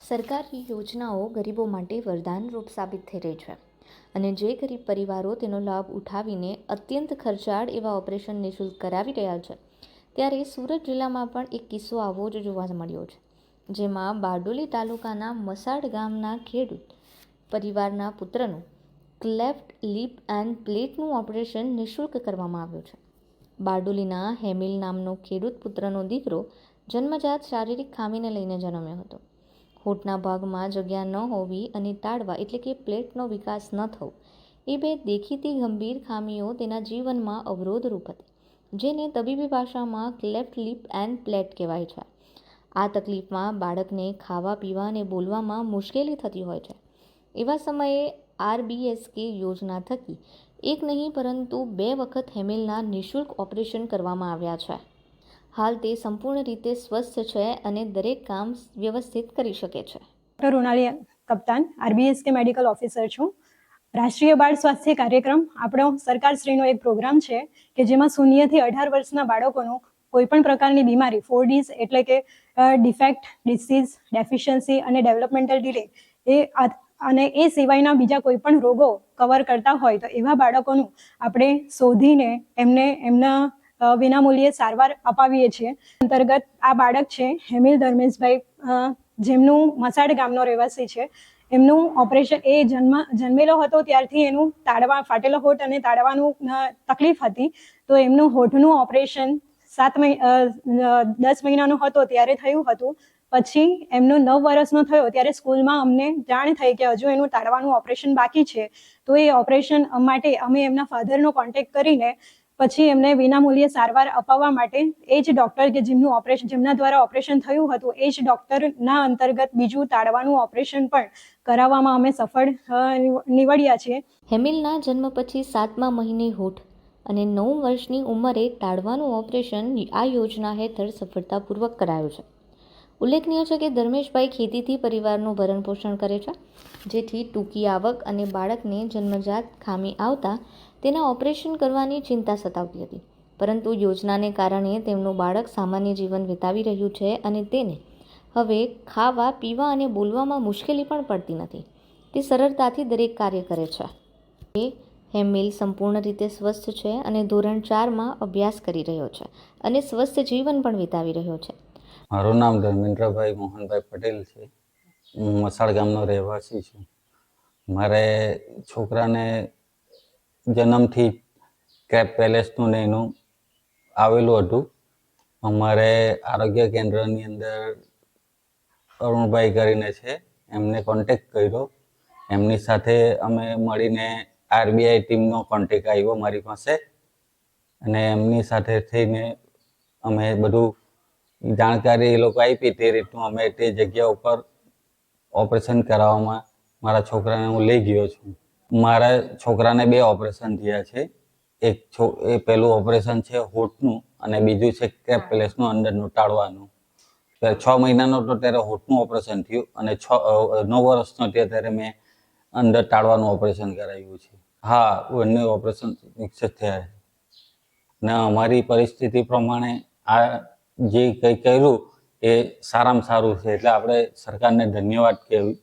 સરકારી યોજનાઓ ગરીબો માટે વરદાનરૂપ સાબિત થઈ રહી છે અને જે ગરીબ પરિવારો તેનો લાભ ઉઠાવીને અત્યંત ખર્ચાળ એવા ઓપરેશન નિઃશુલ્ક કરાવી રહ્યા છે, ત્યારે સુરત જિલ્લામાં પણ એક કિસ્સો આવો જ જોવા મળ્યો છે, જેમાં બારડોલી તાલુકાના મસાડ ગામના ખેડૂત પરિવારના પુત્રનું ક્લેફ્ટ લિપ એન્ડ પ્લેટનું ઓપરેશન નિઃશુલ્ક કરવામાં આવ્યું છે. બારડોલીના હેમિલ નામનો ખેડૂત પુત્રનો દીકરો જન્મજાત શારીરિક ખામીને લઈને જન્મ્યો હતો. હોઠના ભાગમાં જગ્યા ન હોવી અને તાળવા એટલે કે પ્લેટનો વિકાસ ન થવો એ બે દેખીતી ગંભીર ખામીઓ તેના જીવનમાં અવરોધરૂપ હતી, જેને તબીબી ભાષામાં ક્લેફ્ટ લિપ એન્ડ પ્લેટ કહેવાય છે. આ તકલીફમાં બાળકને ખાવા પીવા અને બોલવામાં મુશ્કેલી થતી હોય છે. એવા સમયે RBSK યોજના થકી એક નહીં પરંતુ 2 વખત હેમિલના નિઃશુલ્ક ઓપરેશન કરવામાં આવ્યા છે. હાલ તે સંપૂર્ણ રીતે સ્વસ્થ છે અને દરેક કામ વ્યવસ્થિત કરી શકે છે. ડૉક્ટર રોનાલી કપ્તાન, RBSK મેડિકલ ઓફિસર છું. રાષ્ટ્રીય બાળ સ્વાસ્થ્ય કાર્યક્રમ આપણો સરકારશ્રીનો એક પ્રોગ્રામ છે કે જેમાં 0 થી 18 વર્ષના બાળકોનું કોઈપણ પ્રકારની બીમારી 4Ds એટલે કે ડિફેક્ટ, ડિસીઝ, ડેફિશિયન્સી અને ડેવલપમેન્ટલ ડિલે અને એ સિવાયના બીજા કોઈ પણ રોગો કવર કરતા હોય તો એવા બાળકોનું આપણે શોધીને એમના વિનામૂલ્યે સારવાર અપાવીએ છીએ. અંતર્ગત આ બાળક છે હેમિલ ધર્મેશભાઈ, જેમનું મસાડ ગામનો રહેવાસી છે. એમનું ઓપરેશન જન્મેલો હતો ત્યારથી એનું ફાટેલો હોઠ અને તાળવાનું તકલીફ હતી, તો એમનું હોઠનું ઓપરેશન 10 મહિનાનો હતો ત્યારે થયું હતું. પછી એમનો 9 વર્ષનો થયો ત્યારે સ્કૂલમાં અમને જાણ થઈ કે હજુ એનું તાળવાનું ઓપરેશન બાકી છે. તો એ ઓપરેશન માટે અમે એમના ફાધરનો કોન્ટેક્ટ કરીને પછી એમને વિનામૂલ્યે સારવાર અપાવવા માટે એ જ ડૉક્ટર કે જેમના દ્વારા ઓપરેશન થયું હતું એ જ ડૉક્ટરના અંતર્ગત બીજું તાળવાનું ઓપરેશન પણ કરાવવામાં અમે સફળ નીવડ્યા છીએ. હેમિલના જન્મ પછી 7મા મહિને હોઠ અને 9 વર્ષની ઉંમરે તાળવાનું ઓપરેશન આ યોજના હેઠળ સફળતાપૂર્વક કરાયું છે. ઉલ્લેખનીય છે કે ધર્મેશભાઈ ખેતીથી પરિવારનું ભરણપોષણ કરે છે, જેથી ટૂંકી આવક અને બાળકને જન્મજાત ખામી આવતા તેના ઓપરેશન કરવાની ચિંતા સતાવતી હતી. પરંતુ યોજનાને કારણે તેમનું બાળક સામાન્ય જીવન વિતાવી રહ્યું છે અને તેને હવે ખાવા, પીવા અને બોલવામાં મુશ્કેલી પણ પડતી નથી. તે સરળતાથી દરેક કાર્ય કરે છે. હેમિલ સંપૂર્ણ રીતે સ્વસ્થ છે અને ધોરણ 4માં અભ્યાસ કરી રહ્યો છે અને સ્વસ્થ જીવન પણ વિતાવી રહ્યો છે. મારું નામ ધર્મેન્દ્રભાઈ મોહનભાઈ પટેલ છે. હું મસાડ ગામનો રહેવાસી છું. મારે છોકરાને જન્મથી ક્રેપ પેલેસનું ને એનું આવેલું હતું. અમારે આરોગ્ય કેન્દ્રની અંદર અરુણભાઈ કરીને છે, એમને કોન્ટેક્ટ કર્યો. એમની સાથે અમે મળીને RBI ટીમનો કોન્ટેક્ટ આવ્યો મારી પાસે અને એમની સાથે થઈને અમે બધું જાણકારી એ લોકો આપી તે રીતનું અમે તે જગ્યા ઉપર ઓપરેશન કરાવવામાં મારા છોકરાને હું લઈ ગયો છું. મારા છોકરાને 2 ઓપરેશન થયા છે. એ પહેલું ઓપરેશન છે હોઠનું અને બીજું છે ક્રેપ પેલેસનું અંદરનું તાળવાનું. 6 મહિનાનો તો ત્યારે હોઠનું ઓપરેશન થયું અને 9 વર્ષનો ત્યારે મેં અંદર તાળવાનું ઓપરેશન કરાવ્યું છે. હા, બંને ઓપરેશન સક્સેસ થયા છે ને અમારી પરિસ્થિતિ પ્રમાણે આ જે કંઈ કર્યું એ સારામાં સારું છે, એટલે આપણે સરકારને ધન્યવાદ કહેવું.